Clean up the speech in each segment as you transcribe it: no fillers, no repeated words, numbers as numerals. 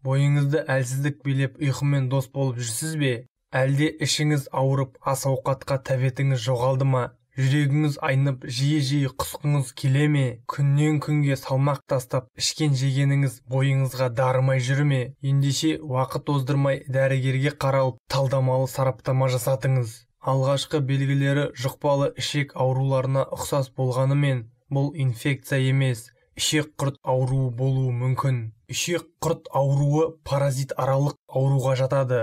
Бойыңызды әлсіздік билеп ұйқымен дос болып жүрсіз бе? Әлде ішіңіз ауырып, ас-ауқатқа тәбетіңіз жоғалды ма? Жүрегіңіз айнып, жиі-жиі құсқыңыз келе ме? Күннен күнге салмақ тастап, ішкен-жегеніңіз бойыңызға дарымай жүр ме? Ендеше уақыт оздырмай дәрігерге қаралып, талдамалы сараптама жасатыңыз. Алғашқы белгілері жұқпалы ішек ауруларына ұқсас болғанымен, бұл инфекция емес, ішек құрт ауруы болуы мүмкін. Ішек құрт ауруы паразит аралық ауруға жатады.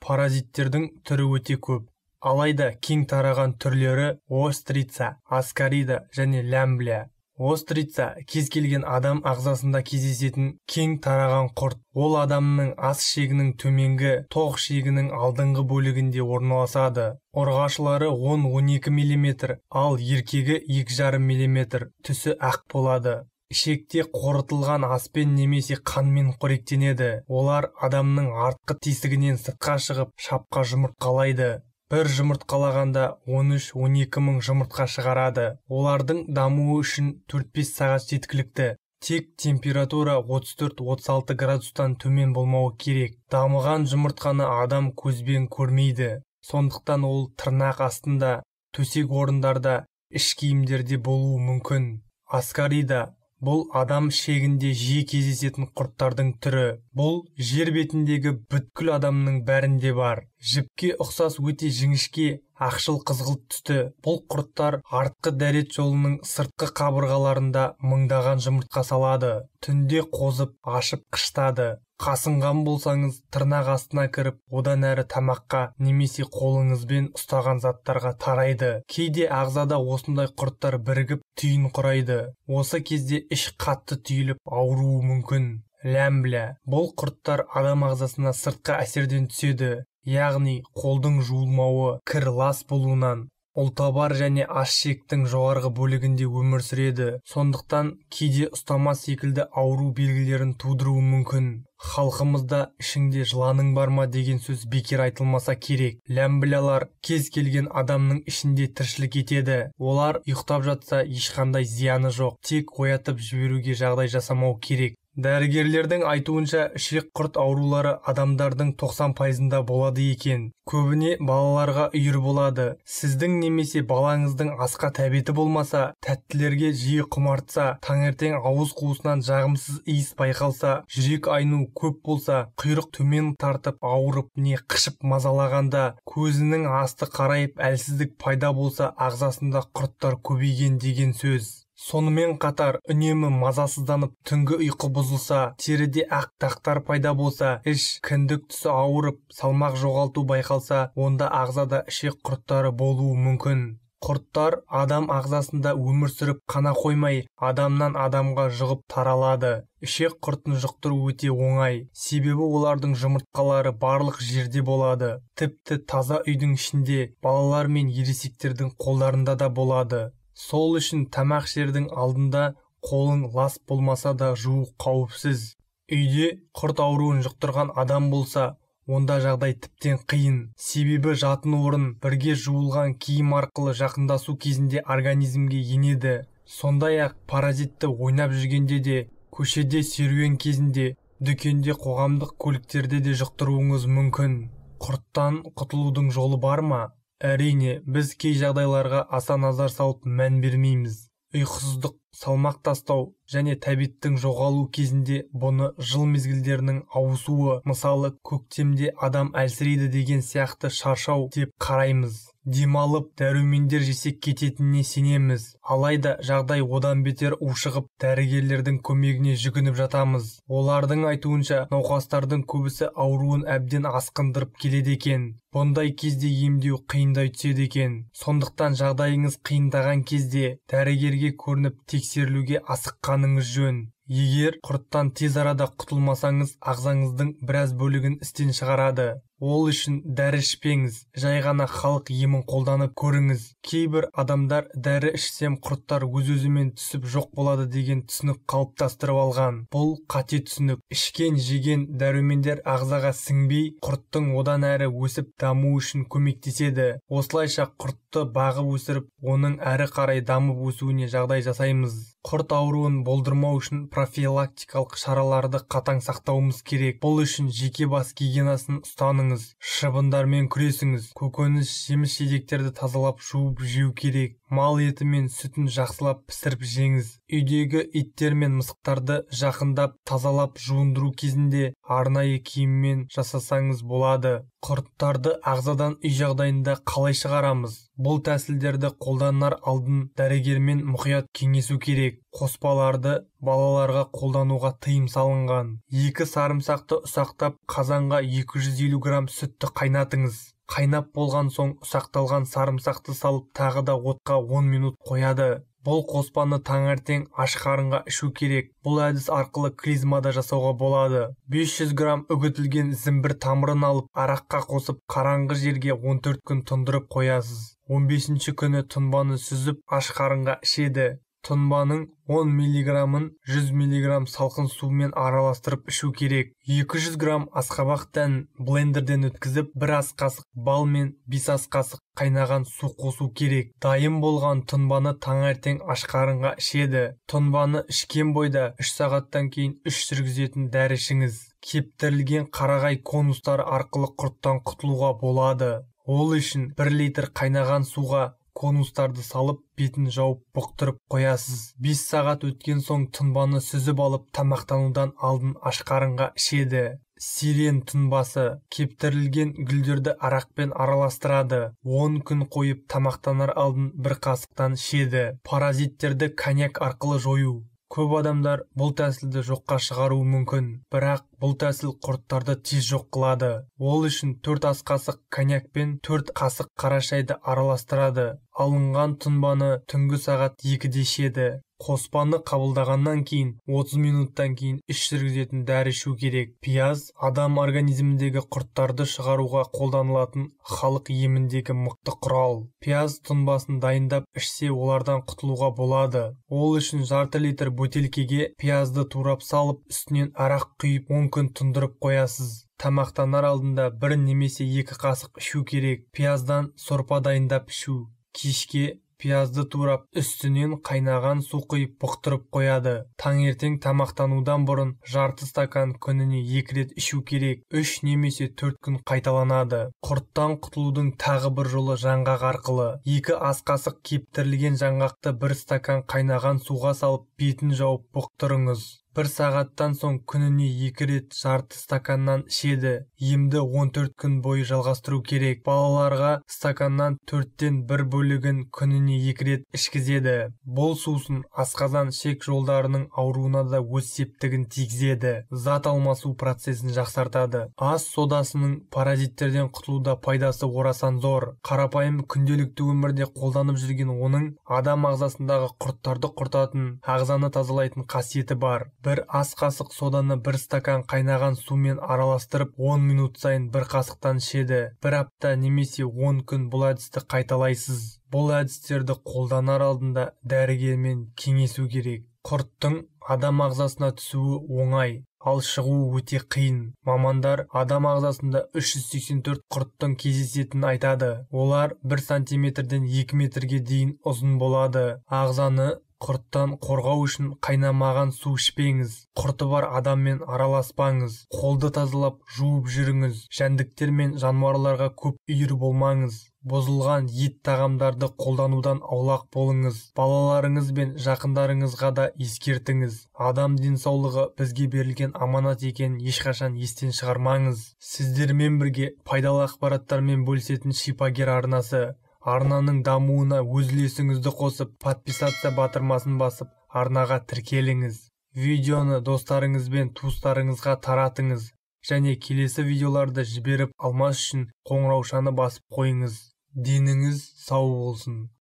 Паразиттердің түрі өте көп. Алайда кең тараған түрлері острица, аскарида және лямбля. Острица кез келген адам ағзасында кездесетін кең тараған құрт. Ол адамның ас шегінің төменгі тоқ шегінің алдыңғы бөлігінде орналасады. Ұрғашылары 10-12 мм, ал еркегі 2,5 мм. Түсі ақ болады. Ішекте қорытылған аспен немесе қанмен қоректенеді. Олар адамның артқы тесігінен сыртқа шығып, шапқа жұмыртқалайды. Бір жұмыртқалағанда 13-12 мың жұмыртқа шығарады. Олардың дамуы үшін 4-5 сағат жеткілікті. Тек температура 34-36 градустан төмен болмауы керек. Дамыған жұмыртқаны адам көзбен көрмейді. Сондықтан ол тырнақ астында, төсек орындарда, іш киімдерде болуы мүмкін. Аскарида бұл адам шегінде жиі кездесетін құрттардың түрі. Бұл жер бетіндегі бүткіл адамның бәрінде бар. Жіпке ұқсас өте жіңішке, ақшыл қызғылт түсті. Бұл құрттар артқы дәрет жолының сыртқы қабырғаларында мыңдаған жұмыртқа салады. Түнде қозып, ашып қышытады. Қасынған болсаңыз, тырнақ астына кіріп, одан әрі тамаққа немесе қолыңызбен ұстаған заттарға тарайды. Кейде ағзада осындай құрттар бірігіп түйін құрайды. Осы кезде іш қатты түйіліп ауруы мүмкін. Лямбля. Бұл құрттар адам ағзасына сыртқы әсерден түседі. Яғни қолдың жуылмауы, кір лас болуынан. Ұлтабар және аш ішектің жоғарғы бөлігінде өмір сүреді. Сондықтан кейде ұстама секілді ауру белгілерін тудыруы мүмкін. Халқымызда ішіңде жыланың бар ма деген сөз бекер айтылмаса керек. Лямблялар кез келген адамның ішінде тіршілік етеді. Олар ұйықтап жатса ешқандай зияны жоқ. Тек оятып жіберуге жағдай жасамау керек. Дәрігерлердің айтуынша ішек құрт аурулары адамдардың 90%-ында болады екен. Көбіне балаларға үйір болады. Сіздің немесе балаңыздың асқа тәбеті болмаса, тәттілерге жиі құмартса, таңертең ауыз қуысынан жағымсыз иіс байқалса, жүрек айну көп болса, құйрық төмен тартып ауырып не қышып мазалағанда, көзінің асты қарайып әлсіздік пайда болса, ағзасында құрттар көбейген деген сөз. Сонымен қатар үнемі мазасызданып түнгі ұйқы бұзылса, теріде ақ дақтар пайда болса, іш, кіндік тұсы ауырып, салмақ жоғалту байқалса, онда ағзада ішек құрттары болуы мүмкін. Құрттар адам ағзасында өмір сүріп қана қоймай, адамнан адамға жұғып таралады. Ішек құртын жұқтыру өте оңай, себебі олардың жұмыртқалары барлық жерде болады. Тіпті таза үйдің ішінде, балалар мен ересектердің қолдарында да болады. Сол үшін тамақ ішердің алдында қолың лас болмаса да жуу қауіпсіз. Үйде құрт ауруын жұқтырған адам болса, онда жағдай тіптен қиын. Себебі жатын орын бірге жуылған киім арқылы жақындасу кезінде организмге енеді. Сондай-ақ паразитті ойнап жүргенде де, көшеде серуен кезінде, дүкенде, қоғамдық көліктерде де жұқтыруыңыз мүмкін. Құрттан құтылудың жолы бар ма? Әрине, біз кей жағдайларға аса назар салып мән бермейміз. Ұйқысыздық, салмақ тастау және тәбеттің жоғалу кезінде бұны жыл мезгілдерінің ауысуы, мысалы көктемде адам әлсірейді деген сияқты шаршау деп қараймыз. Демалып, дәрумендер жесек кететініне сенеміз. Алайда жағдай одан бетер ушығып, дәрігерлердің көмегіне жүгініп жатамыз. Олардың айтуынша, науқастардың көбісі ауруын әбден асқындырып келеді екен. Бұндай кезде емдеу қиындай түседі екен. Сондықтан жағдайыңыз қиындаған кезде дәрігерге көрініп тексерілуге асыққаныңыз жөн. Егер құрттан тез арада құтылмасаңыз, ағзаңыздың біраз бөлігін істен шығарады. Ол үшін дәрі ішпеңіз, жай ғана халық емін қолданып көріңіз. Кейбір адамдар дәрі ішсем құрттар өз-өзімен түсіп жоқ болады деген түсінік қалыптастырып алған. Бұл қате түсінік. Ішкен, жеген дәрумендер ағзаға сіңбей, құрттың одан әрі өсіп даму үшін көмектеседі. Осылайша құрт құртты бағып өсіріп, оның әрі қарай дамып өсуіне жағдай жасаймыз. Құрт ауруын болдырмау үшін профилактикалық шараларды қатаң сақтауымыз керек. Бұл үшін жеке бас гигиенасын ұстаныңыз, шыбындармен күресіңіз, көкөніс, жеміс-жидектерді тазалап жуып жеу керек. Мал еті мен сүтін жақсылап пісіріп жеңіз. Үйдегі иттер мен мысықтарды жақындап тазалап жуындыру кезінде арнайы киіммен жасасаңыз болады. Құрттарды ағзадан үй жағдайында қалай шығарамыз? Бұл тәсілдерді қолданар алдын дәрігермен мұқият кеңесу керек. Қоспаларды балаларға қолдануға тыйым салынған. 2 сарымсақты ұсақтап қазанға 250 грамм сүтті қайнатыңыз. Қайнап болған соң ұсақталған сарымсақты салып тағы да отқа 10 минут қояды. Бұл қоспаны таңертең аш қарынға ішу керек. Бұл әдіс арқылы клизмада жасауға болады. 500 грамм үгітілген зімбір тамырын алып араққа қосып қараңғы жерге 14 күн тұндырып қоясыз. 15-ші күні тұнбаны сүзіп аш қарынға ішеді. Тұнбаның 10 миллиграммын 100 миллиграмм салқын сумен араластырып ішу керек. 200 грамм асқабақ дәнін блендерден өткізіп, 1 ас қасық бал мен 5 ас қасық қайнаған су қосу керек. Дайын болған тұнбаны таңертең аш қарынға ішеді. Тұнбаны ішкен бойда 3 сағаттан кейін 3 жүргізетін дәрі ішіңіз. Кептірілген қарағай конустары арқылы құрттан құтылуға болады. Ол үшін 1 литр қайнаған суға конустарды салып, бетін жауып бұқтырып қоясыз. 5 сағат өткен соң тұнбаны сүзіп алып, тамақтанудан алдын аш қарынға ішеді. Сирен тұнбасы кептірілген гүлдерді арақпен араластырады. 10 күн қойып тамақтанар алдын 1 қасықтан ішеді. Паразиттерді коньяк арқылы жою. Көп адамдар бұл тәсілді жоққа шығаруы мүмкін, бірақ бұл тәсіл құрттарды тез жоқ қылады. Ол үшін 4 ас қасық коньяк пен 4 қасық қара шайды араластырады. Алынған тұнбаны түнгі сағат 2-де ішеді. Қоспаны қабылдағаннан кейін 30 минуттан кейін іш жүргізетін дәрі ішу керек. Пияз адам организміндегі құрттарды шығаруға қолданылатын халық еміндегі мықты құрал. Пияз тұнбасын дайындап ішсе олардан құтылуға болады. Ол үшін жарты литр бөтелкеге пиязды турап салып, үстінен арақ құйып 10 күн тұндырып қоясыз. Тамақтанар алдында 1 немесе 2 қасық ішу керек. Пияздан сорпа дайындап ішу. Кешке пиязды турап, үстінен қайнаған су құйып бұқтырып қояды. Таңертең тамақтанудан бұрын жарты стакан күніне 2 рет ішу керек. 3 немесе 4 күн қайталанады. Құрттан құтылудың тағы бір жолы жаңғақ арқылы. 2 ас қасық кептірілген жаңғақты 1 стакан қайнаған суға салып, бетін жауып бұқтырыңыз. 1 сағаттан соң күніне 2 рет жарты стаканнан ішеді. Емді 14 күн бойы жалғастыру керек. Балаларға стаканнан 4-тен 1 бөлігін күніне 2 рет ішкізеді. Бұл сусын асқазан ішек жолдарының ауруына да өз септігін тигізеді. Зат алмасу процесін жақсартады. Ас содасының паразиттерден құтылуда пайдасы орасан зор. Қарапайым күнделікті өмірде қолданып жүрген оның адам ағзасындағы құрттарды құртатын, ағзаны тазалайтын қасиеті бар. 1 ас қасық соданы 1 стакан қайнаған сумен араластырып 10 минут сайын 1 қасықтан ішеді. 1 апта немесе 10 күн бұл әдісті қайталайсыз. Бұл әдістерді қолданар алдында дәрігермен кеңесу керек. Құрттың адам ағзасына түсуі оңай, ал шығуы өте қиын. Мамандар адам ағзасында 384 құрттың кездесетінін айтады. Олар 1 сантиметрден 2 метрге дейін ұзын болады. Ағзаны құрттан қорғау үшін қайнамаған су ішпеңіз. Құрты бар адаммен араласпаңыз. Қолды тазалап жуып жүріңіз. Жәндіктер мен жануарларға көп үйір болмаңыз. Бұзылған ет тағамдарды қолданудан аулақ болыңыз. Балаларыңыз бен жақындарыңызға да ескертіңіз. Адам денсаулығы бізге берілген аманат екенін ешқашан естен шығармаңыз. Сіздермен бірге пайдалы ақпараттармен бөлісетін Шипагер арнасы. Арнаның дамуына өз үлесіңізді қосып, подписация батырмасын басып, арнаға тіркеліңіз. Видеоны достарыңыз бен туыстарыңызға таратыңыз. Және келесі видеоларды жіберіп алмас үшін қоңыраушаны басып қойыңыз. Деніңіз сау болсын.